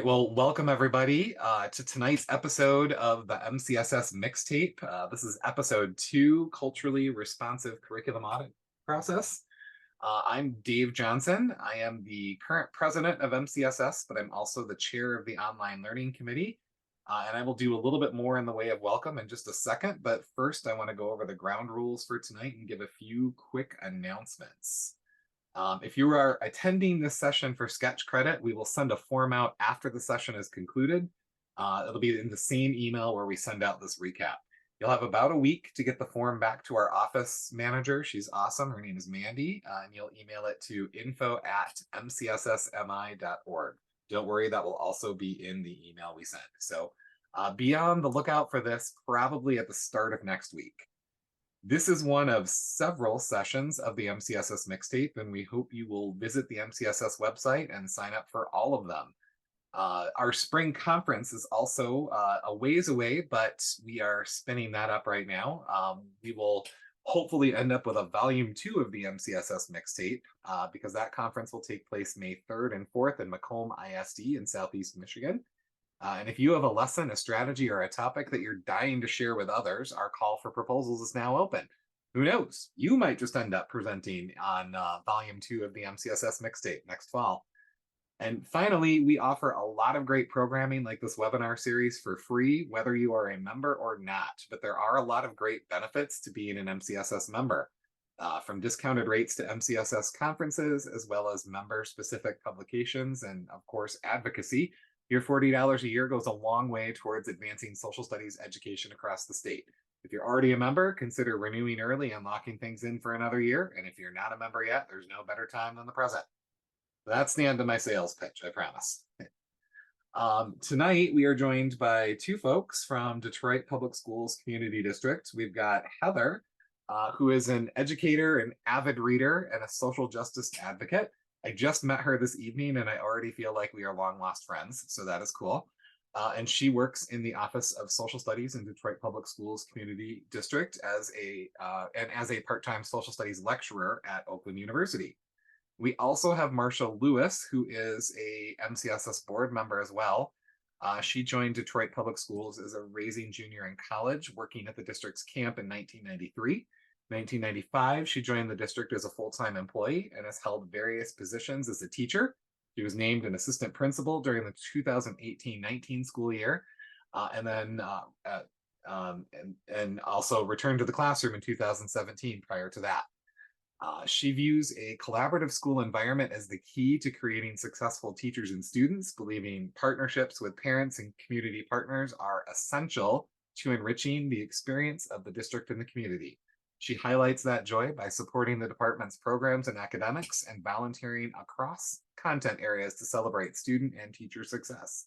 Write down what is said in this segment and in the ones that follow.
well, welcome everybody to tonight's episode of the MCSS MixTape. This is episode 2, Culturally Responsive Curriculum Audit Process. I'm Dave Johnson. I am the current president of MCSS, but I'm also the chair of the Online Learning Committee. And I will do a little bit more in the way of welcome in just a second. But first, I want to go over the ground rules for tonight and give a few quick announcements. If you are attending this session for sketch credit, we will send a form out after the session is concluded. It'll be in the same email where we send out this recap. You'll have about a week to get the form back to our office manager. She's awesome. Her name is Mandy, and you'll email it to info@mcssmi.org. Don't worry, that will also be in the email we send. So be on the lookout for this probably at the start of next week. This is one of several sessions of the MCSS MixTape, and we hope you will visit the MCSS website and sign up for all of them. Our spring conference is also a ways away, but we are spinning that up right now. We will hopefully end up with a volume 2 of the MCSS MixTape because that conference will take place May 3rd and 4th in Macomb ISD in Southeast Michigan. And if you have a lesson, a strategy, or a topic that you're dying to share with others, our call for proposals is now open. Who knows? You might just end up presenting on volume 2 of the MCSS MixTape next fall. And finally, we offer a lot of great programming like this webinar series for free, whether you are a member or not. But there are a lot of great benefits to being an MCSS member, from discounted rates to MCSS conferences, as well as member-specific publications and, of course, advocacy. Your $40 a year goes a long way towards advancing social studies education across the state. If you're already a member, consider renewing early and locking things in for another year. And if you're not a member yet, there's no better time than the present. That's the end of my sales pitch, I promise. Tonight, we are joined by 2 folks from Detroit Public Schools Community District. We've got Heather, who is an educator, an avid reader, and a social justice advocate. I just met her this evening and I already feel like we are long lost friends, so that is cool. And she works in the Office of Social Studies in Detroit Public Schools Community District as a part-time social studies lecturer at Oakland University. We also have Marsha Lewis, who is a MCSS board member as well. She joined Detroit Public Schools as a raising junior in college, working at the district's camp in 1993. 1995, she joined the district as a full-time employee and has held various positions as a teacher. She was named an assistant principal during the 2018-19 school year, and also returned to the classroom in 2017 prior to that. She views a collaborative school environment as the key to creating successful teachers and students, believing partnerships with parents and community partners are essential to enriching the experience of the district and the community. She highlights that joy by supporting the department's programs and academics and volunteering across content areas to celebrate student and teacher success.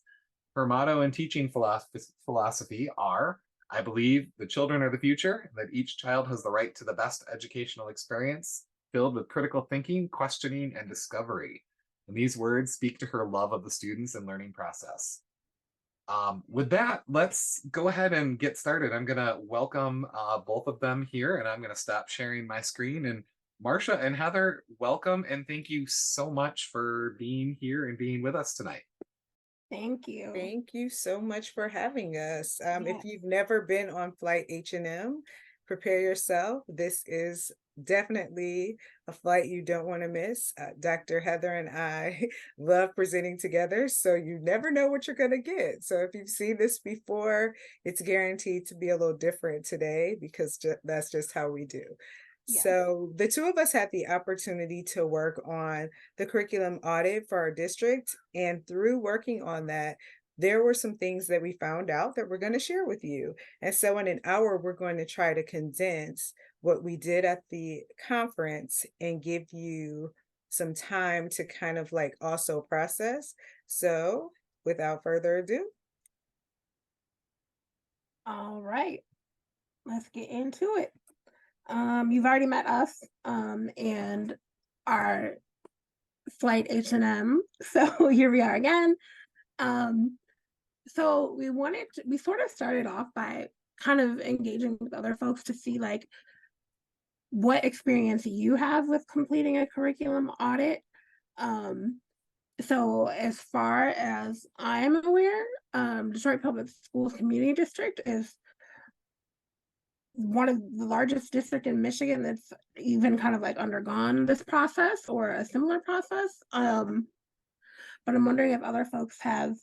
Her motto and teaching philosophy are, I believe the children are the future, that each child has the right to the best educational experience filled with critical thinking, questioning, and discovery. And these words speak to her love of the students and learning process. With that, let's go ahead and get started. I'm going to welcome both of them here, and I'm going to stop sharing my screen. And Marsha and Heather, welcome, and thank you so much for being here and being with us tonight. Thank you. Thank you so much for having us. Yes. If you've never been on Flight H&M, prepare yourself. This is definitely a flight you don't want to miss. Dr. Heather and I love presenting together, so you never know what you're going to get. So if you've seen this before, it's guaranteed to be a little different today because that's just how we do. Yes. So the 2 of us had the opportunity to work on the curriculum audit for our district. And through working on that, there were some things that we found out that we're going to share with you. And so in an hour, we're going to try to condense what we did at the conference and give you some time to kind of like also process. So without further ado. All right, let's get into it. You've already met us and our Flight H&M. So here we are again. So we sort of started off by kind of engaging with other folks to see like what experience you have with completing a curriculum audit. So as far as I'm aware, Detroit Public Schools Community District is one of the largest district in Michigan that's even kind of like undergone this process or a similar process. But I'm wondering if other folks have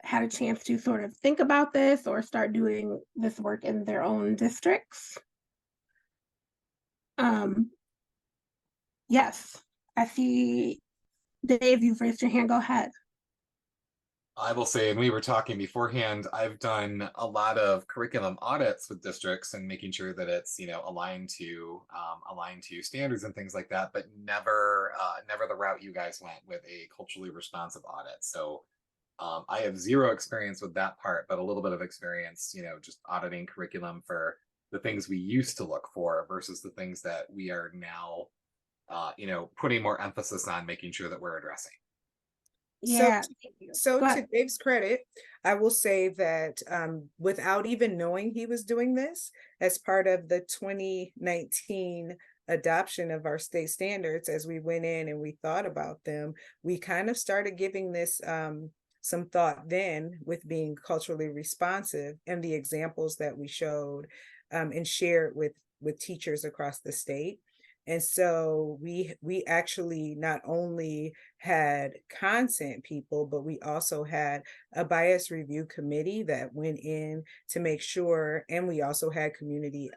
had a chance to sort of think about this or start doing this work in their own districts. Yes, I see. Dave, you've raised your hand. Go ahead. I will say, and we were talking beforehand, I've done a lot of curriculum audits with districts and making sure that it's, you know, aligned to standards and things like that, but never the route you guys went with a culturally responsive audit. So I have zero experience with that part, but a little bit of experience, you know, just auditing curriculum for the things we used to look for versus the things that we are now, you know, putting more emphasis on making sure that we're addressing. So, Yeah, thank you. so Go to ahead. Dave's credit, I will say that without even knowing he was doing this as part of the 2019 adoption of our state standards, as we went in and we thought about them, we kind of started giving this some thought then with being culturally responsive and the examples that we showed and shared with teachers across the state. And so we actually not only had content people, but we also had a bias review committee that went in to make sure, and we also had community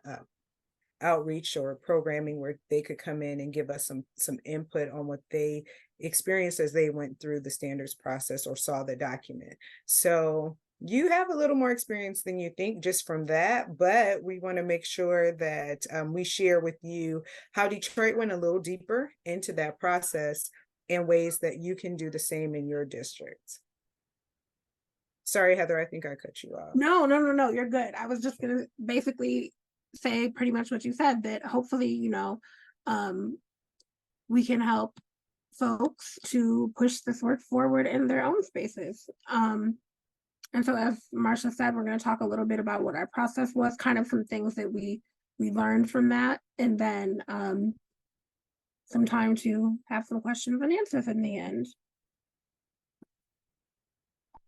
outreach or programming where they could come in and give us some input on what they experienced as they went through the standards process or saw the document. So you have a little more experience than you think just from that, but we want to make sure that we share with you how Detroit went a little deeper into that process and ways that you can do the same in your district. Sorry, Heather, I think I cut you off. No, you're good. I was just gonna basically say pretty much what you said, that hopefully, you know, we can help folks to push this work forward in their own spaces. And so as Marcia said, we're going to talk a little bit about what our process was, kind of some things that we learned from that, and then some time to have some questions and answers in the end.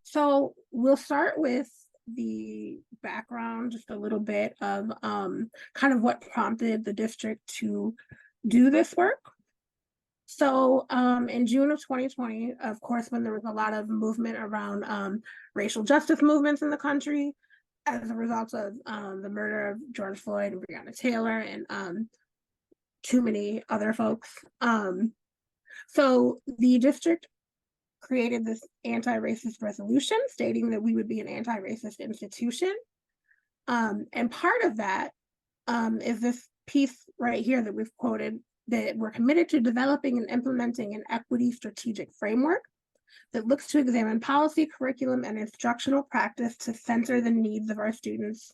So we'll start with the background, just a little bit of kind of what prompted the district to do this work. So in June of 2020, of course, when there was a lot of movement around racial justice movements in the country as a result of the murder of George Floyd and Breonna Taylor and too many other folks. So the district created this anti-racist resolution stating that we would be an anti-racist institution. And part of that is this piece right here that we've quoted, that we're committed to developing and implementing an equity strategic framework that looks to examine policy, curriculum, and instructional practice to center the needs of our students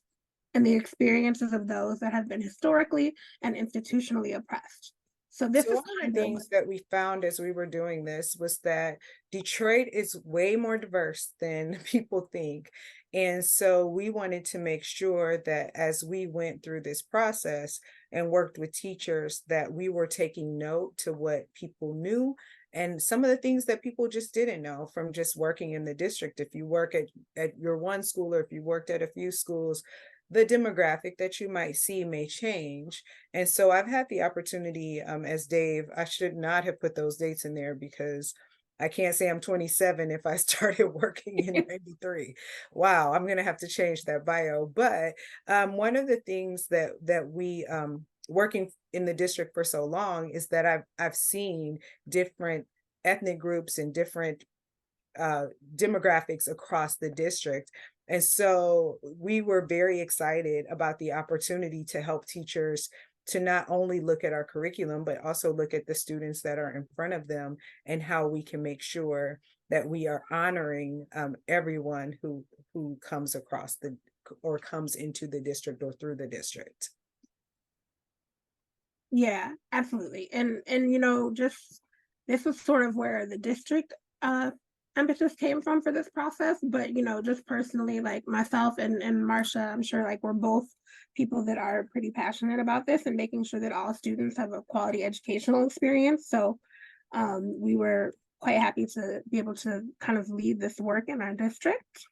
and the experiences of those that have been historically and institutionally oppressed. So this is one of the things that we found as we were doing this was that Detroit is way more diverse than people think. And so we wanted to make sure that as we went through this process and worked with teachers, that we were taking note to what people knew and some of the things that people just didn't know from just working in the district. If you work at your one school, or if you worked at a few schools, the demographic that you might see may change. And so I've had the opportunity as Dave, I should not have put those dates in there because I can't say I'm 27 if I started working in 93. Wow, I'm going to have to change that bio. But one of the things that we working in the district for so long is that I've seen different ethnic groups and different demographics across the district. And so we were very excited about the opportunity to help teachers to not only look at our curriculum, but also look at the students that are in front of them and how we can make sure that we are honoring everyone who comes across or comes into the district or through the district. Yeah, absolutely. And you know, just this was sort of where the district emphasis came from for this process. But you know, just personally, like myself and Marcia, I'm sure like we're both people that are pretty passionate about this and making sure that all students have a quality educational experience. So we were quite happy to be able to kind of lead this work in our district.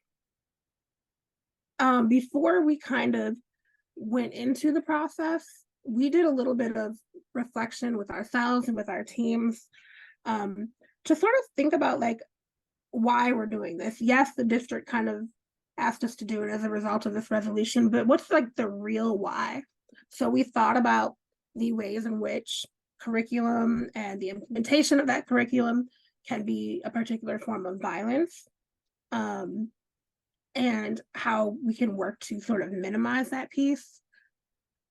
Before we kind of went into the process, we did a little bit of reflection with ourselves and with our teams, to sort of think about like why we're doing this. Yes, the district kind of asked us to do it as a result of this resolution, but what's like the real why? So we thought about the ways in which curriculum and the implementation of that curriculum can be a particular form of violence, and how we can work to sort of minimize that piece.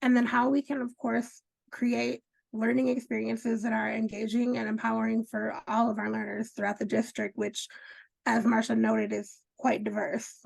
And then how we can, of course, create learning experiences that are engaging and empowering for all of our learners throughout the district, which, as Marsha noted, is quite diverse.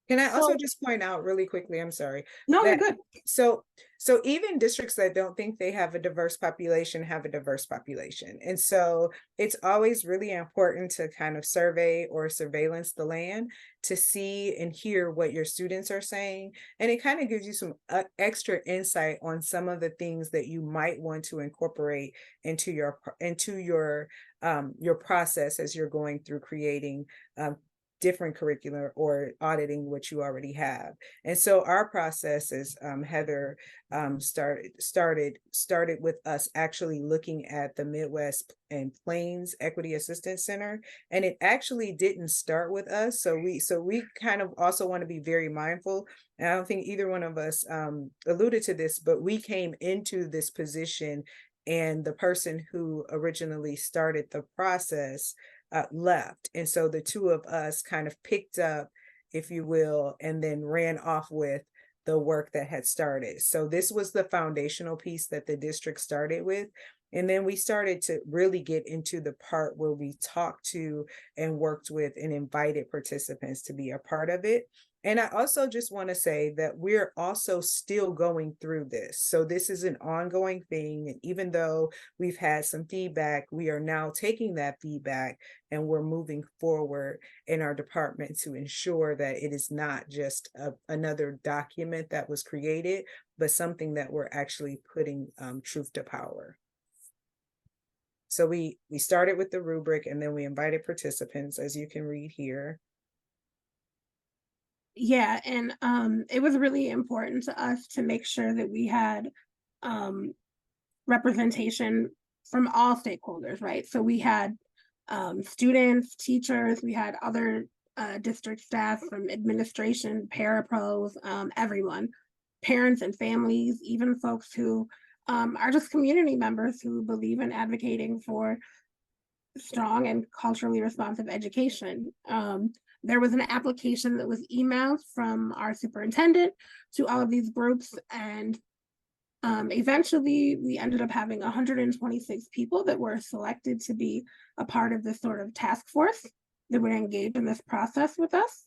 Can I also So, just point out really quickly, I'm sorry, no, you're that good. so even districts that don't think they have a diverse population have a diverse population. And so it's always really important to kind of survey or surveillance the land to see and hear what your students are saying. And it kind of gives you some extra insight on some of the things that you might want to incorporate into your process as you're going through creating different curriculum or auditing what you already have. And so our process is Heather started with us actually looking at the Midwest and Plains Equity Assistance Center. And it actually didn't start with us. So we kind of also want to be very mindful. And I don't think either one of us alluded to this, but we came into this position and the person who originally started the process left. And so the two of us kind of picked up, if you will, and then ran off with the work that had started. So this was the foundational piece that the district started with. And then we started to really get into the part where we talked to and worked with and invited participants to be a part of it. And I also just want to say that we're also still going through this. So this is an ongoing thing. And even though we've had some feedback, we are now taking that feedback and we're moving forward in our department to ensure that it is not just another document that was created, but something that we're actually putting truth to power. So we started with the rubric and then we invited participants, as you can read here. Yeah, and it was really important to us to make sure that we had representation from all stakeholders, right? So we had students, teachers, we had other district staff from administration, parapros, everyone, parents and families, even folks who are just community members who believe in advocating for strong and culturally responsive education. There was an application that was emailed from our superintendent to all of these groups, and eventually we ended up having 126 people that were selected to be a part of this sort of task force that would engage in this process with us.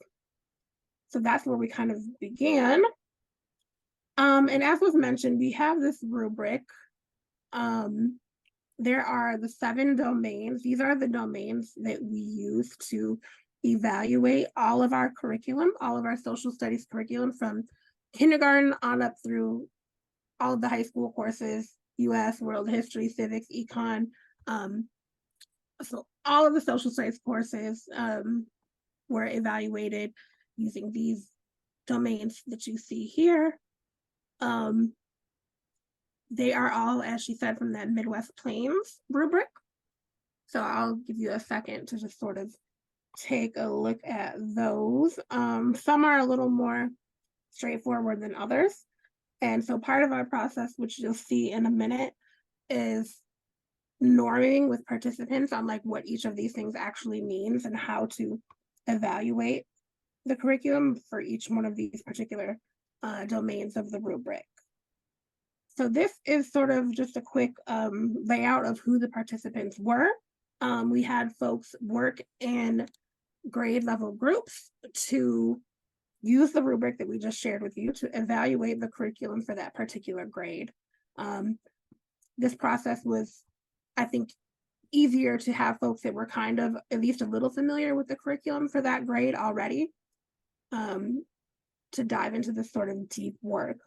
So that's where we kind of began. And as was mentioned, we have this rubric. There are the 7 domains. These are the domains that we use to evaluate all of our curriculum, all of our social studies curriculum from kindergarten on up through all of the high school courses, US, world history, civics, econ. So all of the social studies courses were evaluated using these domains that you see here. They are all, as she said, from that Midwest Plains rubric. So I'll give you a second to just sort of take a look at those. Some are a little more straightforward than others. And so part of our process, which you'll see in a minute, is norming with participants on like what each of these things actually means and how to evaluate the curriculum for each one of these particular domains of the rubric. So this is sort of just a quick layout of who the participants were. We had folks work in grade level groups to use the rubric that we just shared with you to evaluate the curriculum for that particular grade. This process was, I think, easier to have folks that were kind of at least a little familiar with the curriculum for that grade already, to dive into this sort of deep work.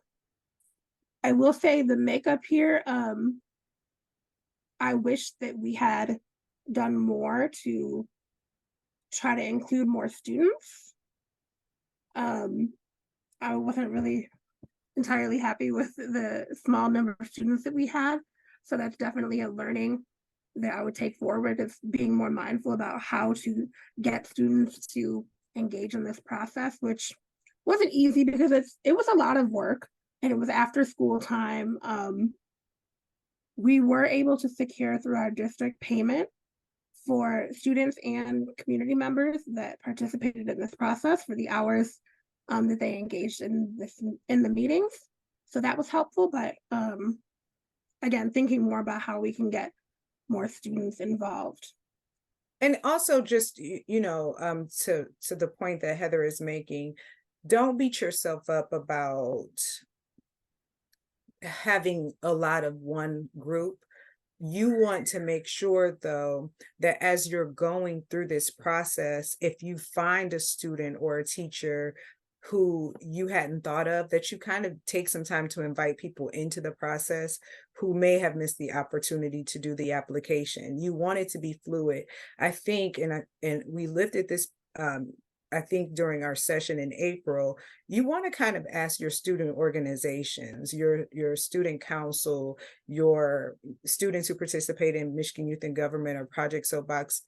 I will say the makeup here, I wish that we had done more to try to include more students. I wasn't really entirely happy with the small number of students that we had. So that's definitely a learning that I would take forward, is being more mindful about how to get students to engage in this process, which wasn't easy because it was a lot of work and it was after school time. We were able to secure through our district payment for students and community members that participated in this process for the hours that they engaged in the meetings. So that was helpful, but again, thinking more about how we can get more students involved. And also just, to the point that Heather is making, don't beat yourself up about having a lot of one group. You want to make sure, though, that as you're going through this process, if you find a student or a teacher who you hadn't thought of, that you kind of take some time to invite people into the process who may have missed the opportunity to do the application. You want it to be fluid. I think, and we lifted this, I think during our session in April, you want to kind of ask your student organizations, your student council, your students who participate in Michigan Youth in Government or Project Soapbox,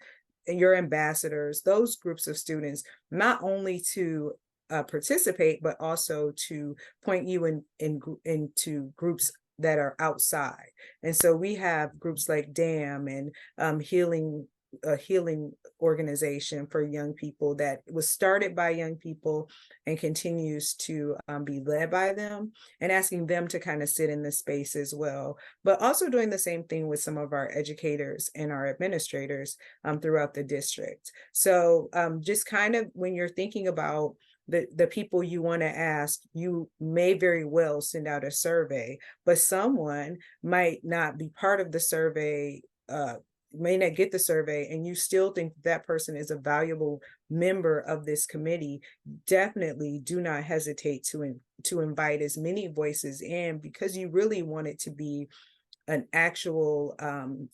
and your ambassadors, those groups of students, not only to participate, but also to point you into groups that are outside. And so we have groups like DAM and a healing organization for young people that was started by young people and continues to be led by them, and asking them to kind of sit in the space as well, but also doing the same thing with some of our educators and our administrators throughout the district. So just kind of when you're thinking about the people you want to ask, you may very well send out a survey, but someone might not be part of the survey, may not get the survey, and you still think that person is a valuable member of this committee. Definitely do not hesitate to invite as many voices in, because you really want it to be an actual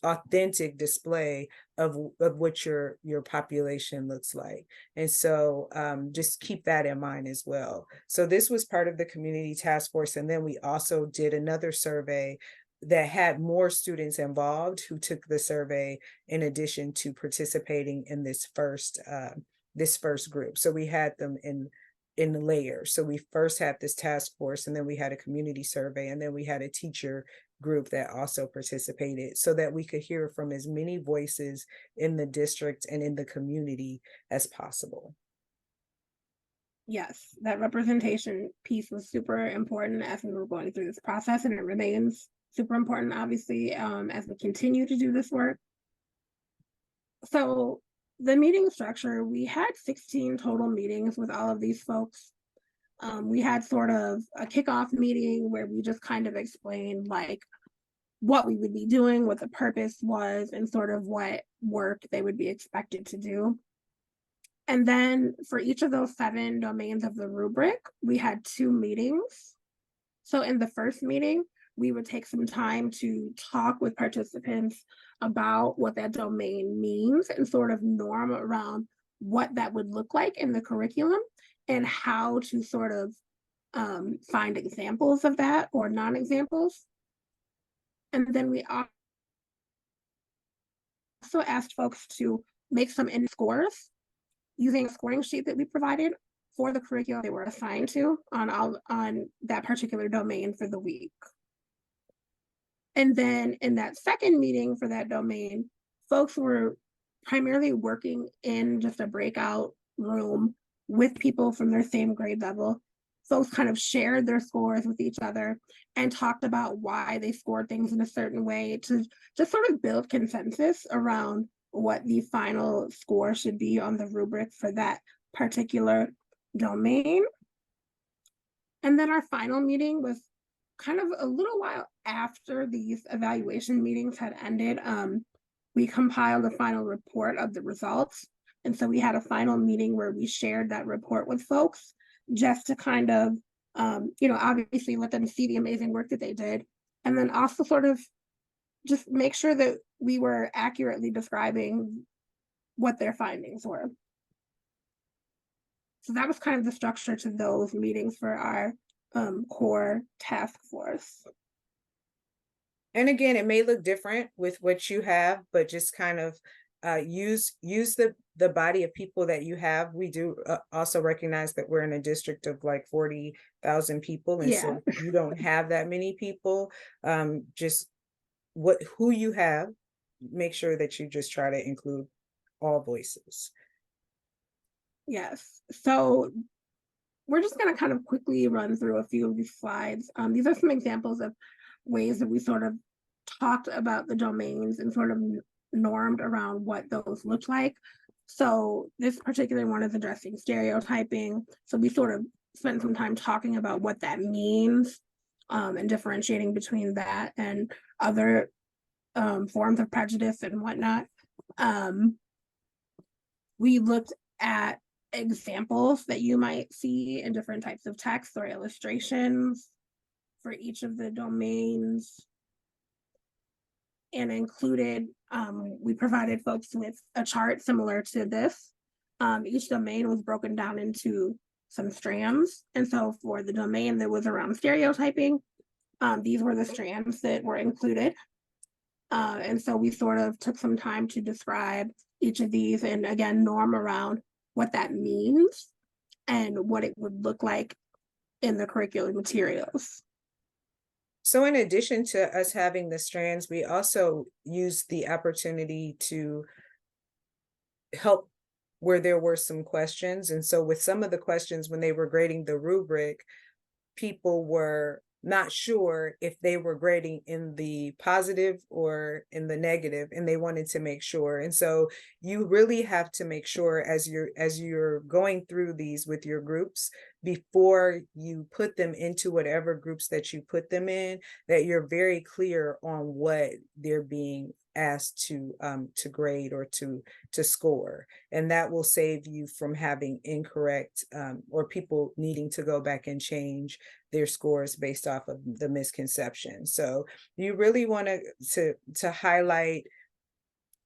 authentic display of what your population looks like. And so just keep that in mind as well. So this was part of the community task force. And then we also did another survey that had more students involved who took the survey in addition to participating in this first group. So we had them in layers. So we first had this task force, and then we had a community survey, and then we had a teacher group that also participated, so that we could hear from as many voices in the district and in the community as possible. Yes, that representation piece was super important as we were going through this process, and it remains super important, obviously, as we continue to do this work. So the meeting structure, we had 16 total meetings with all of these folks. We had sort of a kickoff meeting where we just kind of explained like what we would be doing, what the purpose was, and sort of what work they would be expected to do. And then for each of those 7 domains of the rubric, we had 2 meetings. So in the first meeting, we would take some time to talk with participants about what that domain means and sort of norm around what that would look like in the curriculum and how to sort of find examples of that or non-examples. And then we also asked folks to make some end scores using a scoring sheet that we provided for the curriculum they were assigned to on that particular domain for the week. And then in that second meeting for that domain, folks were primarily working in just a breakout room with people from their same grade level. Folks kind of shared their scores with each other and talked about why they scored things in a certain way to just sort of build consensus around what the final score should be on the rubric for that particular domain. And then our final meeting was kind of a little while after these evaluation meetings had ended. We compiled a final report of the results. And so we had a final meeting where we shared that report with folks just to kind of, obviously let them see the amazing work that they did. And then also sort of just make sure that we were accurately describing what their findings were. So that was kind of the structure to those meetings for our core task force. And again, it may look different with what you have, but just kind of use the body of people that you have. We do also recognize that we're in a district of like 40,000 people, and Yeah. so you don't have that many people. Just who you have, make sure that you just try to include all voices. Yes. So we're just going to kind of quickly run through a few of these slides. These are some examples of ways that we sort of talked about the domains and sort of normed around what those look like. So this particular one is addressing stereotyping. So we sort of spent some time talking about what that means and differentiating between that and other forms of prejudice and whatnot. We looked at examples that you might see in different types of text or illustrations for each of the domains, and included, we provided folks with a chart similar to this. Each domain was broken down into some strands. And so for the domain that was around stereotyping, these were the strands that were included. And so we sort of took some time to describe each of these and again, norm around what that means and what it would look like in the curriculum materials. So in addition to us having the strands, we also used the opportunity to help where there were some questions. And so with some of the questions, when they were grading the rubric, people were not sure if they were grading in the positive or in the negative, and they wanted to make sure. And so you really have to make sure as you're going through these with your groups, before you put them into whatever groups that you put them in, that you're very clear on what they're being asked to grade or to score, and that will save you from having incorrect or people needing to go back and change their scores based off of the misconception. So you really want to highlight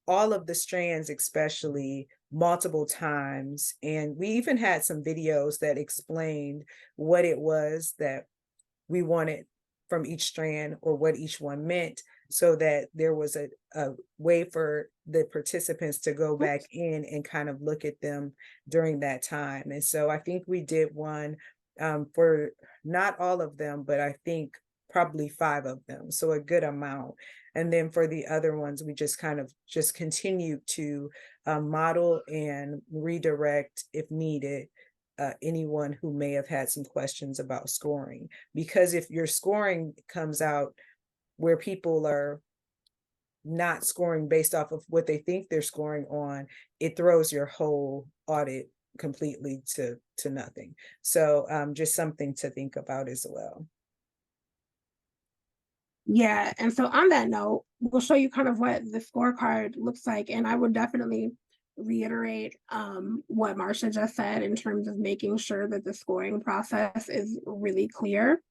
all of the strands, especially multiple times. And we even had some videos that explained what it was that we wanted from each strand or what each one meant, so that there was a way for the participants to go back in and kind of look at them during that time. And so I think we did one for not all of them, but I think probably 5 of them, so a good amount. And then for the other ones, we just kind of just continue to model and redirect if needed anyone who may have had some questions about scoring. Because if your scoring comes out where people are not scoring based off of what they think they're scoring on, it throws your whole audit completely to nothing. So just something to think about as well. Yeah, and so on that note, we'll show you kind of what the scorecard looks like, and I would definitely reiterate what Marcia just said in terms of making sure that the scoring process is really clear.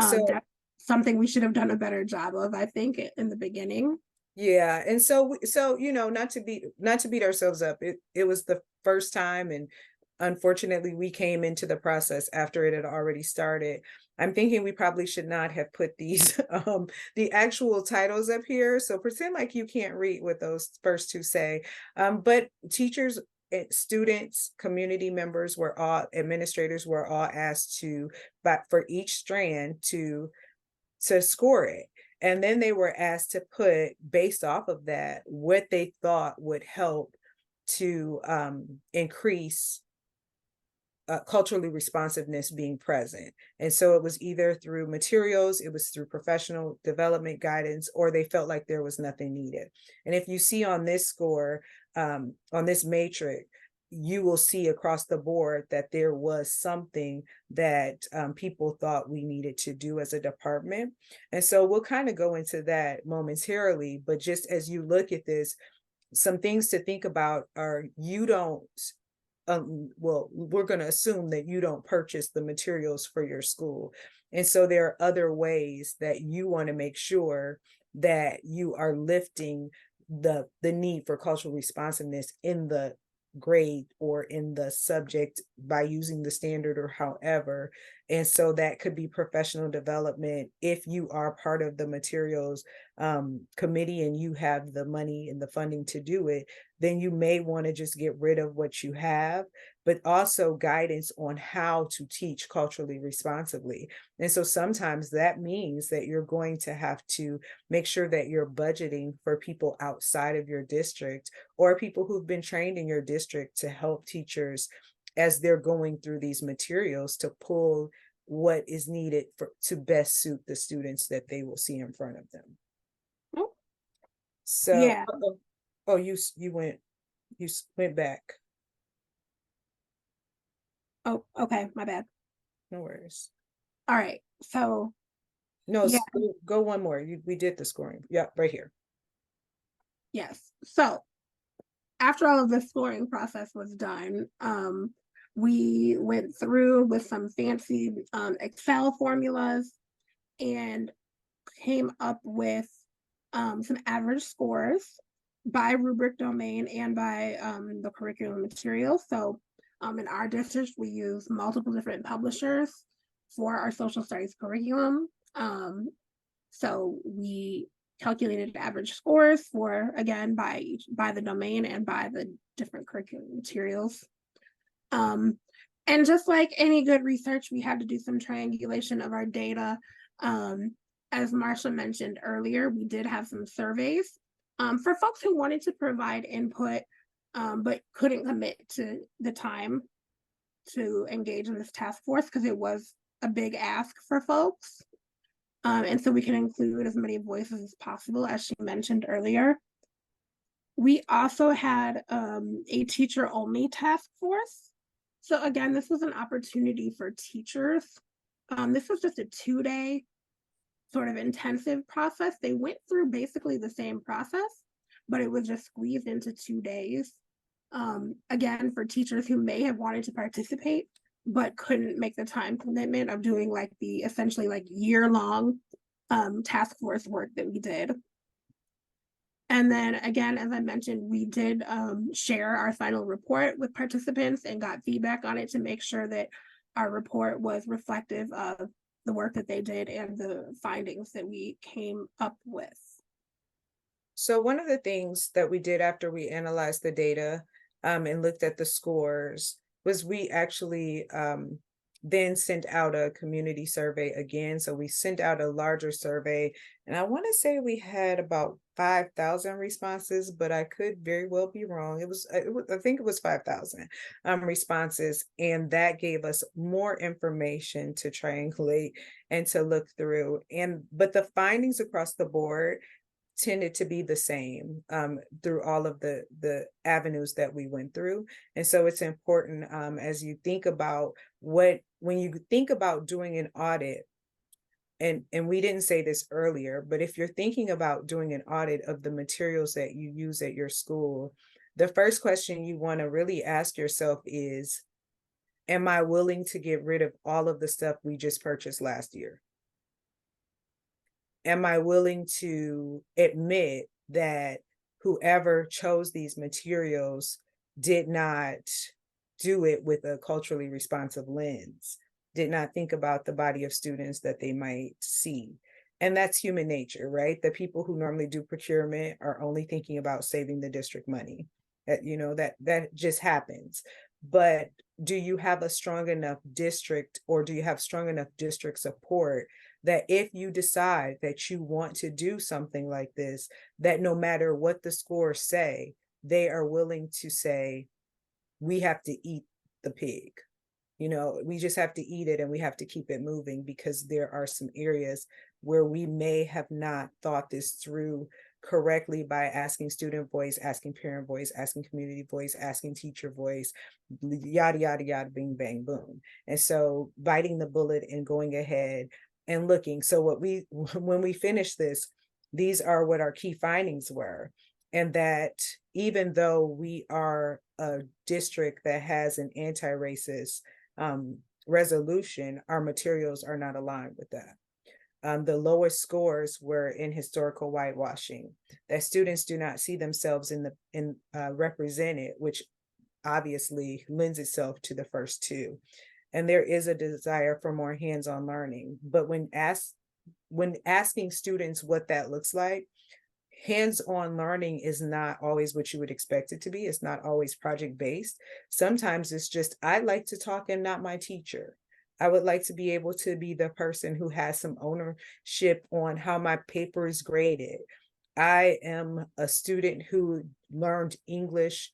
So that's something we should have done a better job of, I think, in the beginning. yeah, and so you know, not to beat ourselves up, it was the first time, and unfortunately we came into the process after it had already started. I'm thinking we probably should not have put these the actual titles up here, so pretend like you can't read what those first two say. But teachers, students, community members were all, administrators were all asked to, but for each strand to score it. And then they were asked to put, based off of that, what they thought would help to increase culturally responsiveness being present. And so it was either through materials, it was through professional development guidance, or they felt like there was nothing needed. And if you see on this score, on this matrix, you will see across the board that there was something that people thought we needed to do as a department. And so we'll kind of go into that momentarily, but just as you look at this, some things to think about are, you don't, well, we're going to assume that you don't purchase the materials for your school. And so there are other ways that you want to make sure that you are lifting the need for cultural responsiveness in the grade or in the subject by using the standard or however. And so that could be professional development. If you are part of the materials committee and you have the money and the funding to do it, then you may want to just get rid of what you have, but also guidance on how to teach culturally responsibly. And so sometimes that means that you're going to have to make sure that you're budgeting for people outside of your district or people who've been trained in your district to help teachers as they're going through these materials to pull what is needed to best suit the students that they will see in front of them. Oh, So, yeah. oh, you went back. Oh, okay, my bad. No worries. All right. So No, yeah, go one more. We did the scoring. Yeah, right here. yes. So after all of the scoring process was done, we went through with some fancy Excel formulas and came up with some average scores by rubric domain and by the curriculum material. So in our district, we use multiple different publishers for our social studies curriculum. So we calculated average scores for, again, by the domain and by the different curriculum materials. And just like any good research, we had to do some triangulation of our data. As Marsha mentioned earlier, we did have some surveys for folks who wanted to provide input, but couldn't commit to the time to engage in this task force because it was a big ask for folks. And so we can include as many voices as possible, as she mentioned earlier. We also had a teacher-only task force. So again, this was an opportunity for teachers. This was just a 2-day sort of intensive process. They went through basically the same process, but it was just squeezed into 2 days. Again, for teachers who may have wanted to participate, but couldn't make the time commitment of doing like the essentially like year-long task force work that we did. And then again, as I mentioned, we did share our final report with participants and got feedback on it to make sure that our report was reflective of the work that they did and the findings that we came up with. So one of the things that we did after we analyzed the data and looked at the scores was we actually then sent out a community survey again. So we sent out a larger survey, and I want to say we had about 5,000 responses, but I could very well be wrong. I think it was 5,000 responses, and that gave us more information to triangulate and to look through. But the findings across the board tended to be the same through all of the avenues that we went through. And so it's important as you think about when you think about doing an audit, and we didn't say this earlier, but if you're thinking about doing an audit of the materials that you use at your school, the first question you want to really ask yourself is, am I willing to get rid of all of the stuff we just purchased last year? Am I willing to admit that whoever chose these materials did not do it with a culturally responsive lens, did not think about the body of students that they might see? And that's human nature, right? The people who normally do procurement are only thinking about saving the district money. That just happens. But do you have a strong enough district, or do you have strong enough district support that if you decide that you want to do something like this, that no matter what the scores say, they are willing to say, we have to eat the pig. We just have to eat it and we have to keep it moving, because there are some areas where we may have not thought this through correctly by asking student voice, asking parent voice, asking community voice, asking teacher voice, yada, yada, yada, bing, bang, boom. And so biting the bullet and going ahead and looking. So when we finish this, these are what our key findings were. And that even though we are a district that has an anti-racist resolution, our materials are not aligned with that. The lowest scores were in historical whitewashing, that students do not see themselves in represented, which obviously lends itself to the first two. And there is a desire for more hands-on learning. But when asking students what that looks like, hands-on learning is not always what you would expect it to be. It's not always project-based. Sometimes it's just, I like to talk and not my teacher. I would like to be able to be the person who has some ownership on how my paper is graded. I am a student who learned English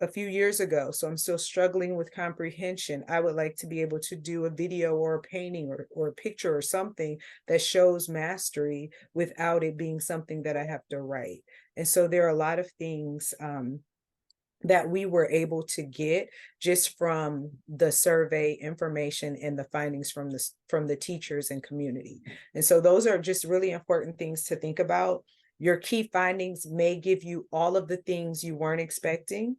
a few years ago, so I'm still struggling with comprehension. I would like to be able to do a video or a painting or a picture or something that shows mastery without it being something that I have to write. And so there are a lot of things that we were able to get just from the survey information and the findings from the teachers and community. And so those are just really important things to think about. Your key findings may give you all of the things you weren't expecting,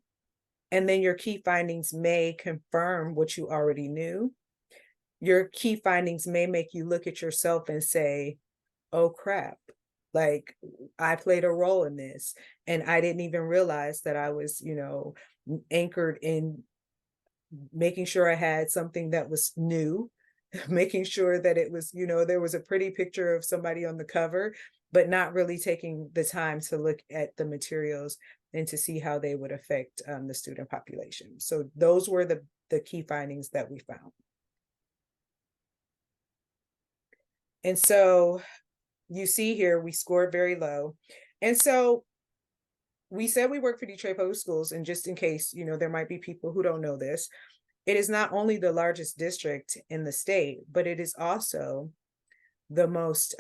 and then your key findings may confirm what you already knew. Your key findings may make you look at yourself and say, oh crap, like I played a role in this and I didn't even realize that I was, anchored in making sure I had something that was new, making sure that it was, there was a pretty picture of somebody on the cover, but not really taking the time to look at the materials and to see how they would affect the student population. So those were the key findings that we found. And so you see here, we scored very low. And so we said we work for Detroit Public Schools, and just in case, there might be people who don't know this, it is not only the largest district in the state, but it is also the most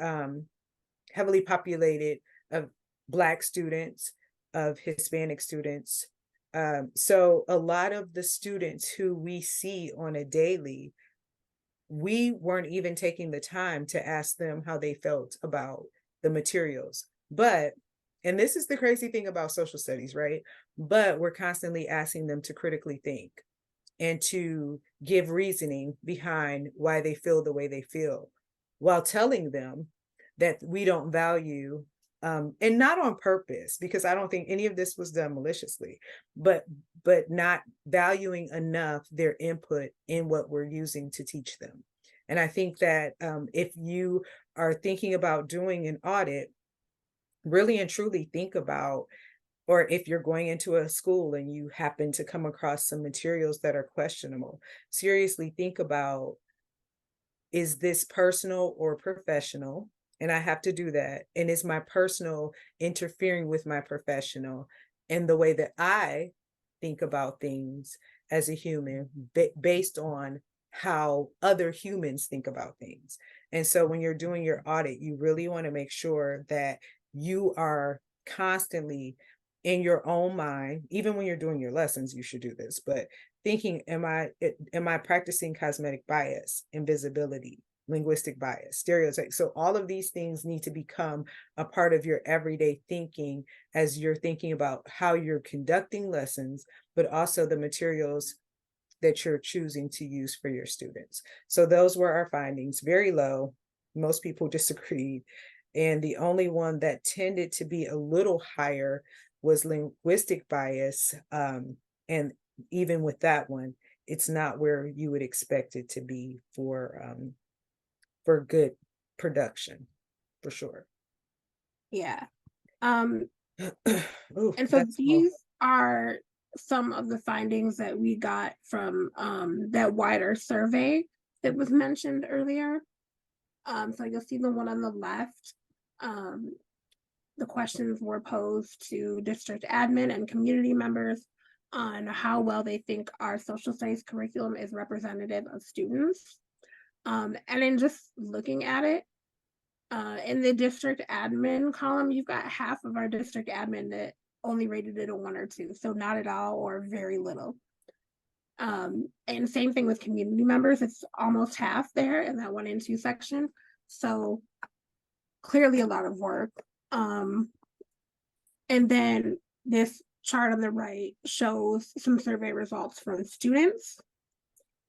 heavily populated of Black students, of Hispanic students. So a lot of the students who we see on a daily, we weren't even taking the time to ask them how they felt about the materials. But, and this is the crazy thing about social studies, right? But we're constantly asking them to critically think and to give reasoning behind why they feel the way they feel, while telling them that we don't value, and not on purpose, because I don't think any of this was done maliciously, but not valuing enough their input in what we're using to teach them. And I think that if you are thinking about doing an audit, really and truly think about, or if you're going into a school and you happen to come across some materials that are questionable, seriously think about, is this personal or professional? And I have to do that. And is my personal interfering with my professional and the way that I think about things as a human based on how other humans think about things? And so when you're doing your audit, you really want to make sure that you are constantly in your own mind. Even when you're doing your lessons, you should do this, but thinking, am I practicing cosmetic bias, invisibility, linguistic bias, stereotypes? So all of these things need to become a part of your everyday thinking as you're thinking about how you're conducting lessons, but also the materials that you're choosing to use for your students. So those were our findings, very low. Most people disagreed. And the only one that tended to be a little higher was linguistic bias. And even with that one, it's not where you would expect it to be for good production, for sure. Yeah. Ooh, And so these are some of the findings that we got from that wider survey that was mentioned earlier. So you'll see the one on the left. The questions were posed to district admin and community members on how well they think our social studies curriculum is representative of students. And in just looking at it, in the district admin column, you've got half of our district admin that only rated it a 1 or 2, so not at all or very little. And same thing with community members, it's almost half there in that 1 and 2 section. So clearly a lot of work. And then this chart on the right shows some survey results from students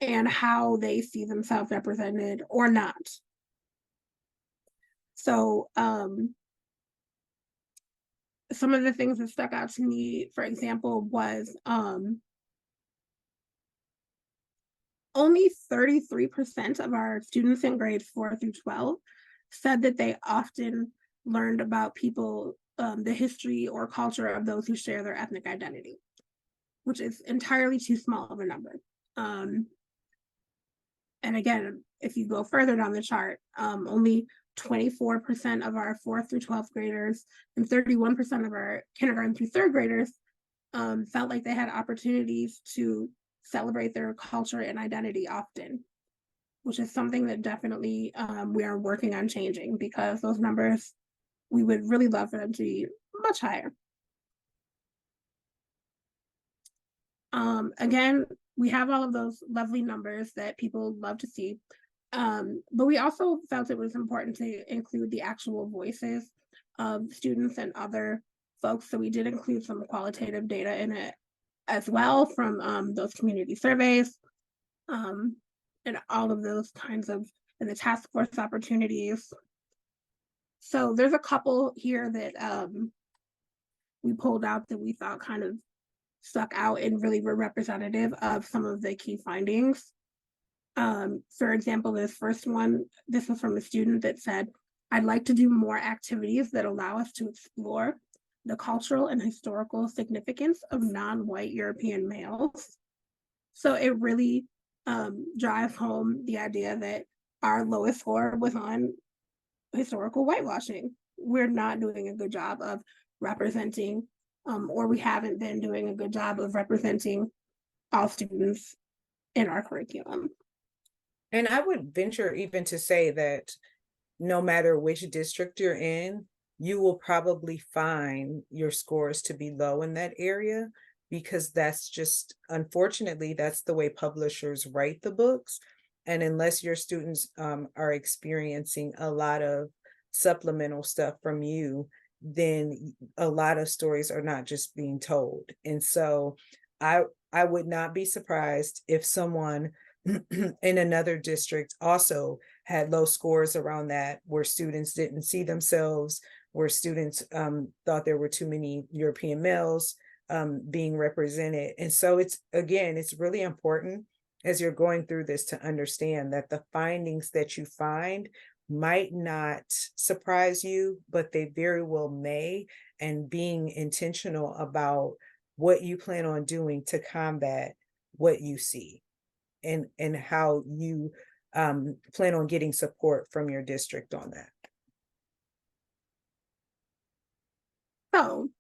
and how they see themselves represented or not. So some of the things that stuck out to me, for example, was only 33% of our students in grades 4 through 12 said that they often learned about people, the history or culture of those who share their ethnic identity, which is entirely too small of a number. And again, if you go further down the chart, only 24% of our 4th through 12th graders and 31% of our kindergarten through 3rd graders felt like they had opportunities to celebrate their culture and identity often, which is something that definitely we are working on changing, because those numbers, we would really love for them to be much higher. Again, we have all of those lovely numbers that people love to see. But we also felt it was important to include the actual voices of students and other folks. So we did include some qualitative data in it as well from those community surveys and all of those kinds of, and the task force opportunities. So there's a couple here that we pulled out that we thought kind of stuck out and really were representative of some of the key findings. For example, this first one, this was from a student that said, "I'd like to do more activities that allow us to explore the cultural and historical significance of non-white European males." So it really drives home the idea that our lowest score was on historical whitewashing. We're not doing a good job of representing, or we haven't been doing a good job of representing all students in our curriculum. And I would venture even to say that no matter which district you're in, you will probably find your scores to be low in that area, because that's just, unfortunately, that's the way publishers write the books. And unless your students are experiencing a lot of supplemental stuff from you, then a lot of stories are not just being told. And so I would not be surprised if someone in another district also had low scores around that, where students didn't see themselves, where students thought there were too many European males being represented. And so it's really important as you're going through this to understand that the findings that you find might not surprise you, but they very well may, and being intentional about what you plan on doing to combat what you see, and how you plan on getting support from your district on that. So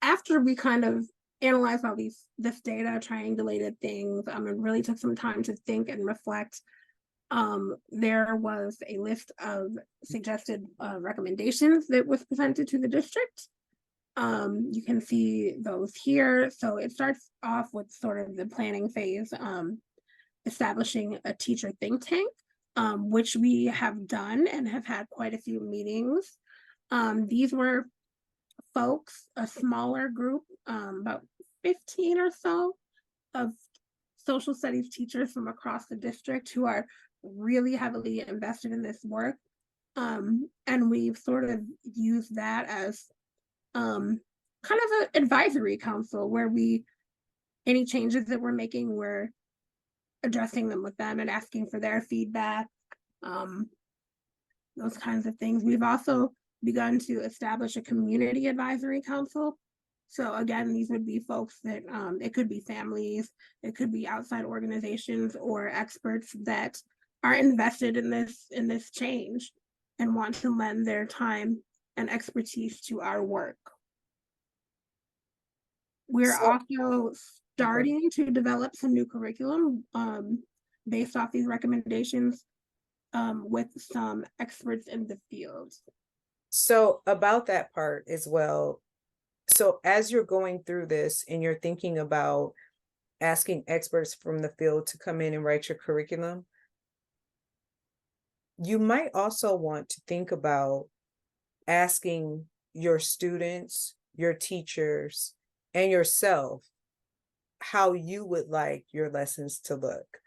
after we kind of analyzed all this data, triangulated things, and really took some time to think and reflect, there was a list of suggested recommendations that was presented to the district. You can see those here. So it starts off with sort of the planning phase, establishing a teacher think tank, which we have done and have had quite a few meetings. These were folks, a smaller group, about 15 or so of social studies teachers from across the district who are really heavily invested in this work. And we've sort of used that as kind of an advisory council, where any changes that we're making, we're addressing them with them and asking for their feedback, those kinds of things. We've also begun to establish a community advisory council. So again, these would be folks that it could be families, it could be outside organizations or experts that are invested in this change and want to lend their time and expertise to our work. We're also starting to develop some new curriculum based off these recommendations with some experts in the field. So about that part as well, so as you're going through this and you're thinking about asking experts from the field to come in and write your curriculum, you might also want to think about asking your students, your teachers, and yourself how you would like your lessons to look.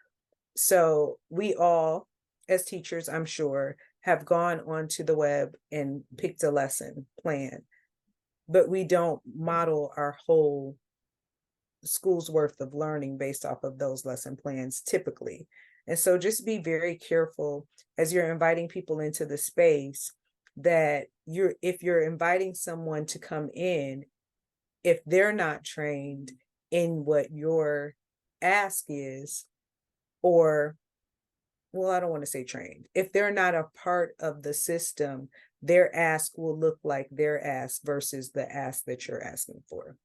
So we all, as teachers, I'm sure, have gone onto the web and picked a lesson plan, but we don't model our whole school's worth of learning based off of those lesson plans typically. And so just be very careful as you're inviting people into the space that if you're inviting someone to come in, if they're not trained in what your ask is, or, well, I don't want to say trained, if they're not a part of the system, their ask will look like their ask versus the ask that you're asking for.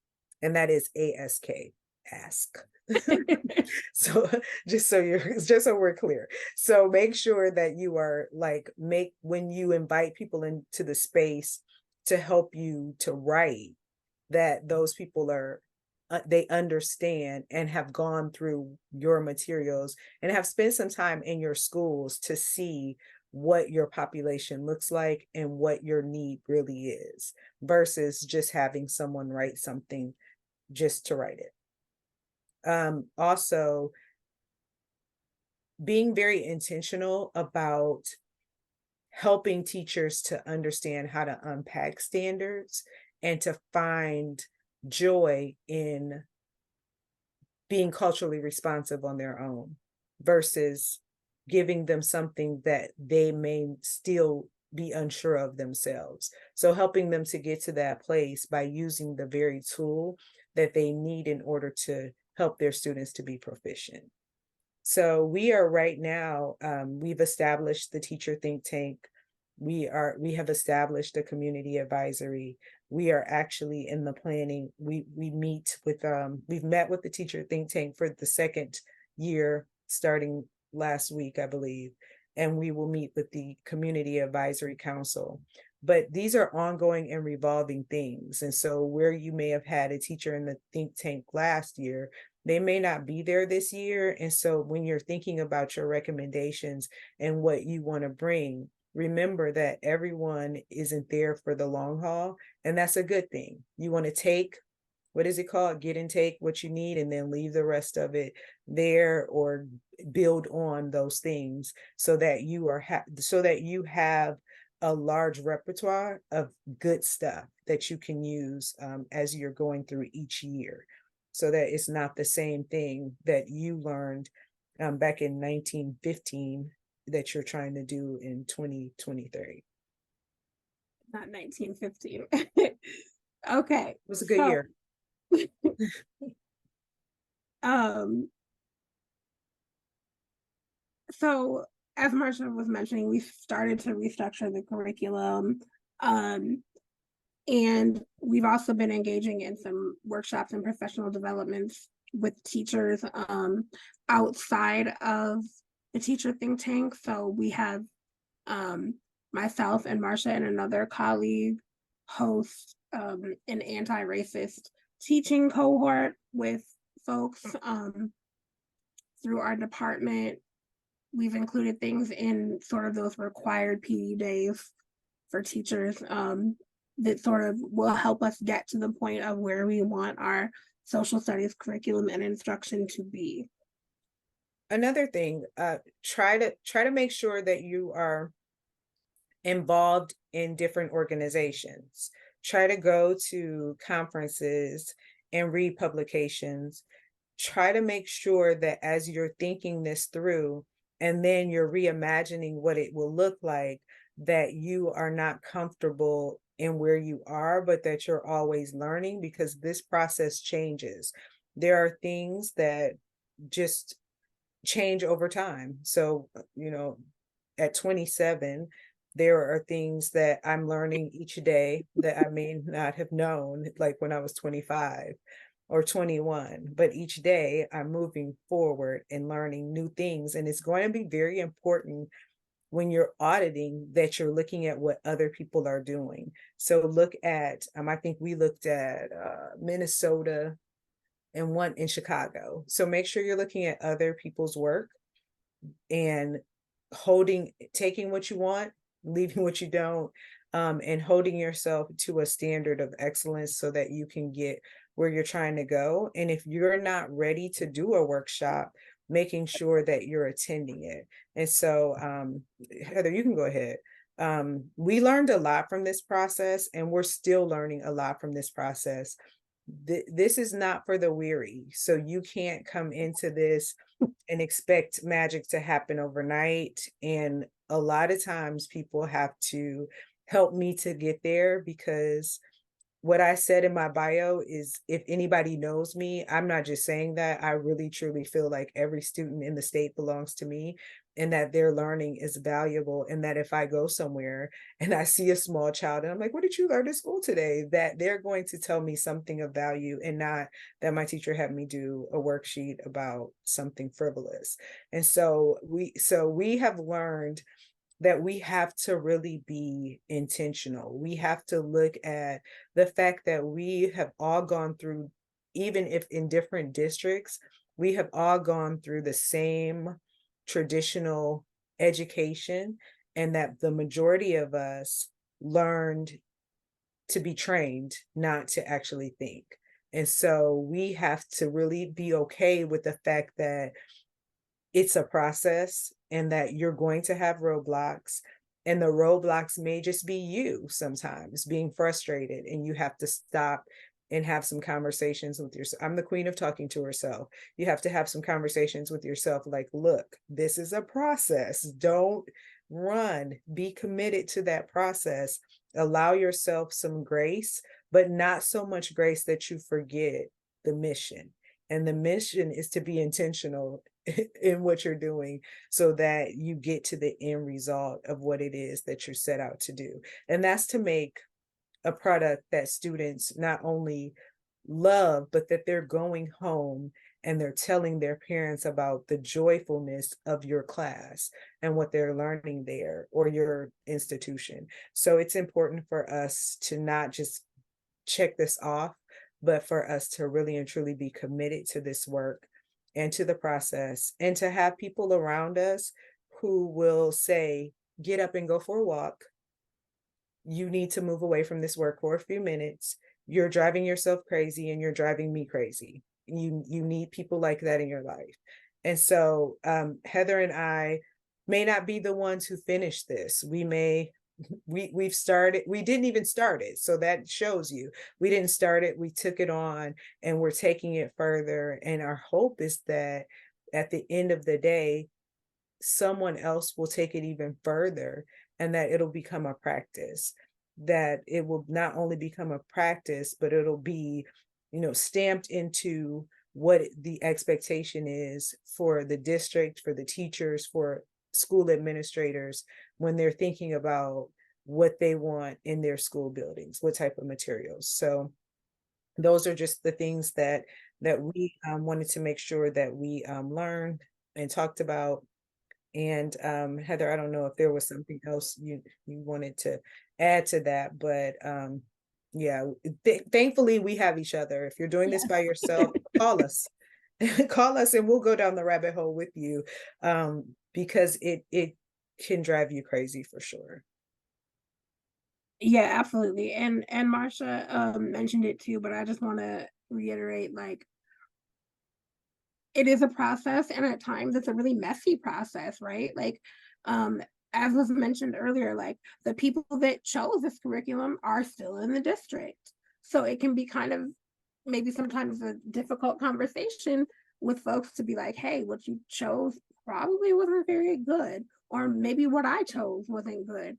And that is ASK, ask. So just so we're clear. So make sure that you are when you invite people into the space to help you to write, that those people are they understand and have gone through your materials and have spent some time in your schools to see what your population looks like and what your need really is, versus just having someone write something just to write it. Also, being very intentional about helping teachers to understand how to unpack standards and to find joy in being culturally responsive on their own versus giving them something that they may still be unsure of themselves. So helping them to get to that place by using the very tool that they need in order to help their students to be proficient. So we are right now, we've established the teacher think tank. We have established a community advisory. We are actually in the planning. We've met with the teacher think tank for the second year, starting last week, I believe, and we will meet with the community advisory council. But these are ongoing and revolving things. And so where you may have had a teacher in the think tank last year, they may not be there this year. And so when you're thinking about your recommendations and what you want to bring, remember that everyone isn't there for the long haul. And that's a good thing. You want to take, what is it called? Get and take what you need and then leave the rest of it there, or build on those things so that you have a large repertoire of good stuff that you can use as you're going through each year, so that it's not the same thing that you learned back in 1915 that you're trying to do in 2023. Not 1915. Okay. It was a good year. So as Marsha was mentioning, we started to restructure the curriculum. And we've also been engaging in some workshops and professional developments with teachers outside of the teacher think tank. So we have myself and Marsha and another colleague host an anti-racist teaching cohort with folks through our department. We've included things in sort of those required PD days for teachers that sort of will help us get to the point of where we want our social studies curriculum and instruction to be. Another thing, try to make sure that you are involved in different organizations. Try to go to conferences and read publications. Try to make sure that as you're thinking this through and then you're reimagining what it will look like, that you are not comfortable in where you are, but that you're always learning, because this process changes. There are things that just change over time. So, at 27, there are things that I'm learning each day that I may not have known, like when I was 25 or 21, but each day I'm moving forward and learning new things. And it's going to be very important when you're auditing that you're looking at what other people are doing. So look at, I think we looked at Minnesota and one in Chicago. So make sure you're looking at other people's work and taking what you want, leaving what you don't, and holding yourself to a standard of excellence so that you can get where you're trying to go. And if you're not ready to do a workshop, making sure that you're attending it. And so, Heather, you can go ahead. We learned a lot from this process, and we're still learning a lot from this process. This is not for the weary. So you can't come into this and expect magic to happen overnight. And a lot of times people have to help me to get there, because what I said in my bio is, if anybody knows me, I'm not just saying that. I really truly feel like every student in the state belongs to me, and that their learning is valuable. And that if I go somewhere and I see a small child and I'm like, what did you learn at school today? That they're going to tell me something of value, and not that my teacher had me do a worksheet about something frivolous. And so we have learned that we have to really be intentional. We have to look at the fact that we have all gone through, even if in different districts, we have all gone through the same traditional education, and that the majority of us learned to be trained, not to actually think. And so we have to really be okay with the fact that it's a process, and that you're going to have roadblocks, and the roadblocks may just be you sometimes being frustrated, and you have to stop and have some conversations with yourself. I'm the queen of talking to herself. You have to have some conversations with yourself, like, look, this is a process. Don't run. Be committed to that process. Allow yourself some grace, but not so much grace that you forget the mission. And the mission is to be intentional in what you're doing, so that you get to the end result of what it is that you're set out to do. And that's to make a product that students not only love, but that they're going home and they're telling their parents about the joyfulness of your class and what they're learning there, or your institution. So it's important for us to not just check this off, but for us to really and truly be committed to this work and to the process, and to have people around us who will say, get up and go for a walk. You need to move away from this work for a few minutes. You're driving yourself crazy, and you're driving me crazy. You need people like that in your life. And so Heather and I may not be the ones who finish this. We've started, we didn't even start it. So that shows you, we didn't start it, we took it on, and we're taking it further. And our hope is that at the end of the day, someone else will take it even further, and that it'll become a practice. That it will not only become a practice, but it'll be, stamped into what the expectation is for the district, for the teachers, for school administrators, when they're thinking about what they want in their school buildings, what type of materials. So those are just the things that we wanted to make sure that we learned and talked about. And Heather, I don't know if there was something else you wanted to add to that, but yeah, thankfully we have each other. If you're doing this by yourself, call us. Call us, and we'll go down the rabbit hole with you, because it can drive you crazy for sure. Yeah, absolutely. And Marsha mentioned it too, but I just want to reiterate, like, it is a process, and at times it's a really messy process, right? Like, as was mentioned earlier, like, the people that chose this curriculum are still in the district. So it can be kind of maybe sometimes a difficult conversation with folks to be like, hey, what you chose probably wasn't very good, or maybe what I chose wasn't good.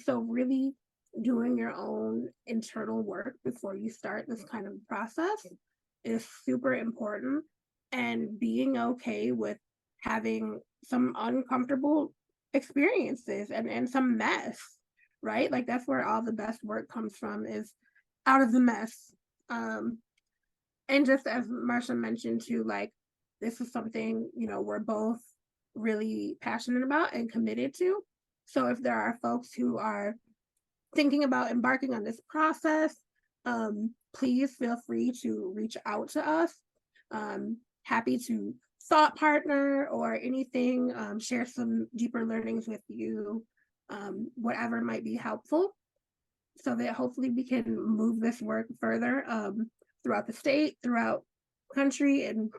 So really doing your own internal work before you start this kind of process is super important, and being okay with having some uncomfortable experiences and some mess, right? Like, that's where all the best work comes from, is out of the mess. And just as Marsha mentioned too, like, this is something, we're both really passionate about and committed to. So if there are folks who are thinking about embarking on this process, please feel free to reach out to us. Happy to thought partner or anything, share some deeper learnings with you, whatever might be helpful, so that hopefully we can move this work further throughout the state, throughout country, and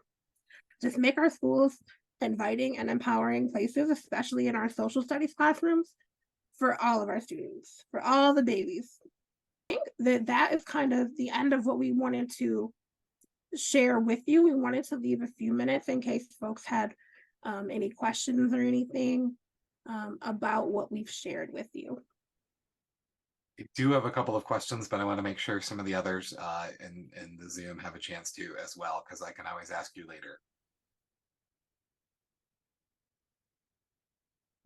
just make our schools inviting and empowering places, especially in our social studies classrooms, for all of our students, for all the babies. I think that is kind of the end of what we wanted to share with you. We wanted to leave a few minutes in case folks had any questions or anything about what we've shared with you. I do have a couple of questions, but I want to make sure some of the others in the Zoom have a chance to as well, because I can always ask you later.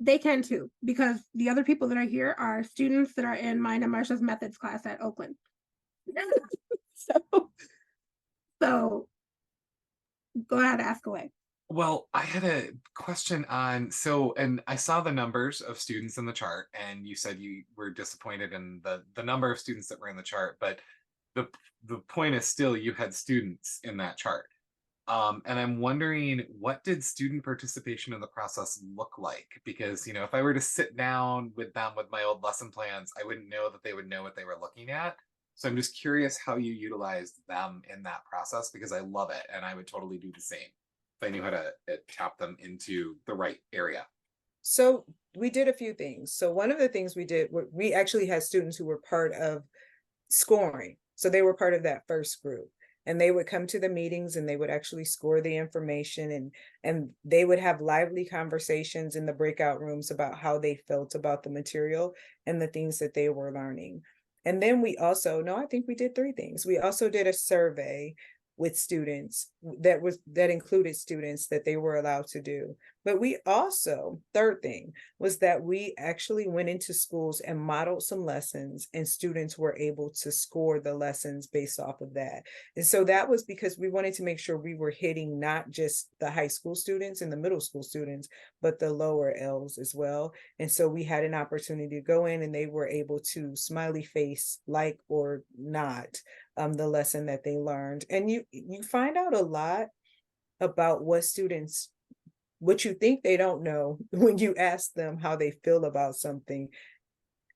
They can too, because the other people that are here are students that are in mine and Marsha's methods class at Oakland. so go ahead, ask away. Well, I had a question on, and I saw the numbers of students in the chart, and you said you were disappointed in the number of students that were in the chart, but the point is still you had students in that chart. And I'm wondering, what did student participation in the process look like? Because, if I were to sit down with them with my old lesson plans, I wouldn't know that they would know what they were looking at. So I'm just curious how you utilized them in that process, because I love it and I would totally do the same if I knew how to tap them into the right area. So we did a few things. So one of the things we did, we actually had students who were part of scoring. So they were part of that first group. And they would come to the meetings and they would actually score the information, and they would have lively conversations in the breakout rooms about how they felt about the material and the things that they were learning. And then we also, no, I think we did three things. We also did a survey with students that included students that they were allowed to do. But we also, third thing, was that we actually went into schools and modeled some lessons, and students were able to score the lessons based off of that. And so that was because we wanted to make sure we were hitting not just the high school students and the middle school students, but the lower L's as well. And so we had an opportunity to go in and they were able to smiley face, like or not, the lesson that they learned. And you find out a lot about what you think they don't know when you ask them how they feel about something,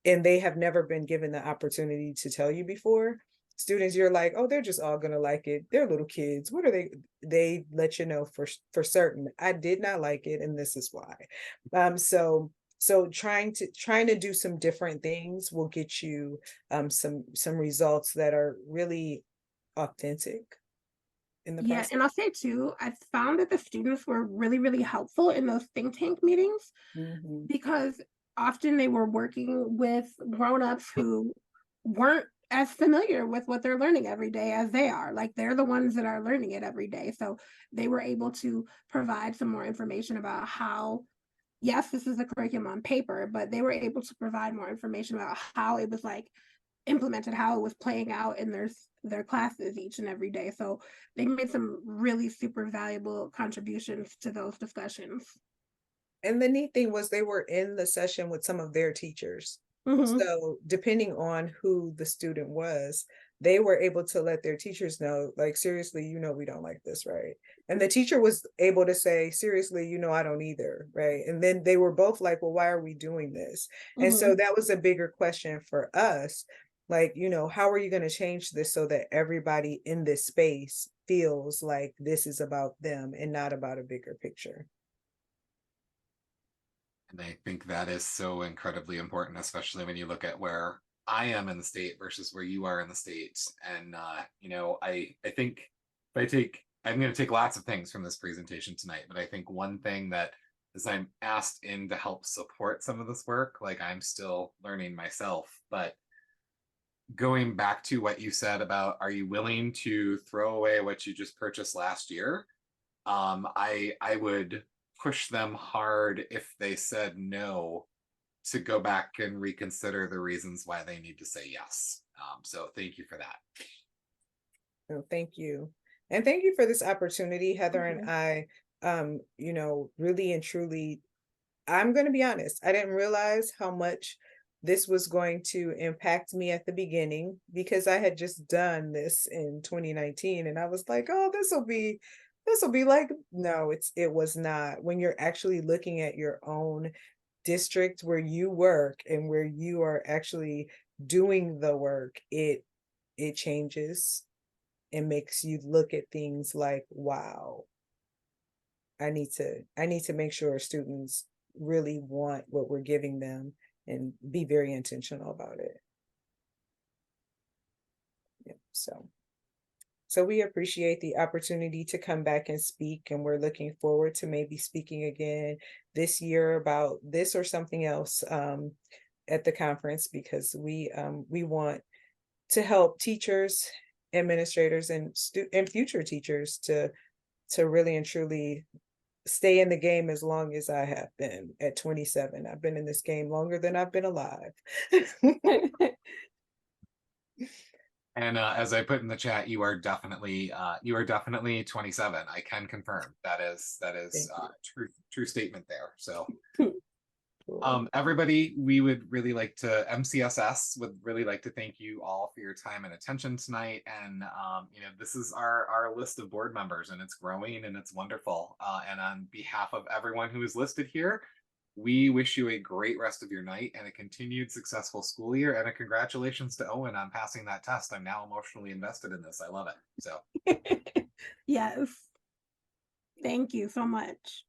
and they have never been given the opportunity to tell you before. Students, you're like, oh, they're just all gonna like it. They're little kids. What are they? They let you know for certain. I did not like it, and this is why. So trying to do some different things will get you some results that are really authentic in the Yeah, process. and I'll say too, I found that the students were really, really helpful in those think tank meetings, Mhm. because often they were working with grown-ups who weren't as familiar with what they're learning every day as they are. Like, they're the ones that are learning it every day. So they were able to provide some more information about how, yes, this is a curriculum on paper, but they were able to provide more information about how it was like implemented, how it was playing out in their classes each and every day. So they made some really super valuable contributions to those discussions. And the neat thing was they were in the session with some of their teachers. Mhm. So depending on who the student was, they were able to let their teachers know, like, seriously, we don't like this, right? And the teacher was able to say, seriously, I don't either, right? And then they were both like, well, why are we doing this? And so Mhm. that was a bigger question for us. Like, how are you going to change this so that everybody in this space feels like this is about them and not about a bigger picture? And I think that is so incredibly important, especially when you look at where I am in the state versus where you are in the state. And I think I'm going to take lots of things from this presentation tonight, but I think one thing that as I'm asked in to help support some of this work, like I'm still learning myself, but going back to what you said about, are you willing to throw away what you just purchased last year? I would push them hard if they said no to go back and reconsider the reasons why they need to say yes. So thank you for that. No, thank you. And thank you for this opportunity, Heather and Mhm. I, really and truly, I'm going to be honest, I didn't realize how much this was going to impact me at the beginning, because I had just done this in 2019 and I was like, oh, this will be like, no, it was not. When you're actually looking at your own district where you work and where you are actually doing the work, it changes and makes you look at things like, wow. I need to make sure students really want what we're giving them and be very intentional about it. Yeah, so we appreciate the opportunity to come back and speak, and we're looking forward to maybe speaking again this year about this or something else at the conference, because we want to help teachers, administrators, and future teachers to really and truly stay in the game as long as I have been at 27. I've been in this game longer than I've been alive. And as I put in the chat, you are definitely 27. I can confirm that is true statement there. So Cool. everybody, we would really like to, MCSS would really like to thank you all for your time and attention tonight. And this is our list of board members, and it's growing and it's wonderful. And on behalf of everyone who is listed here, we wish you a great rest of your night and a continued successful school year. And a congratulations to Owen on passing that test. I'm now emotionally invested in this. I love it. So Yes. Thank you so much.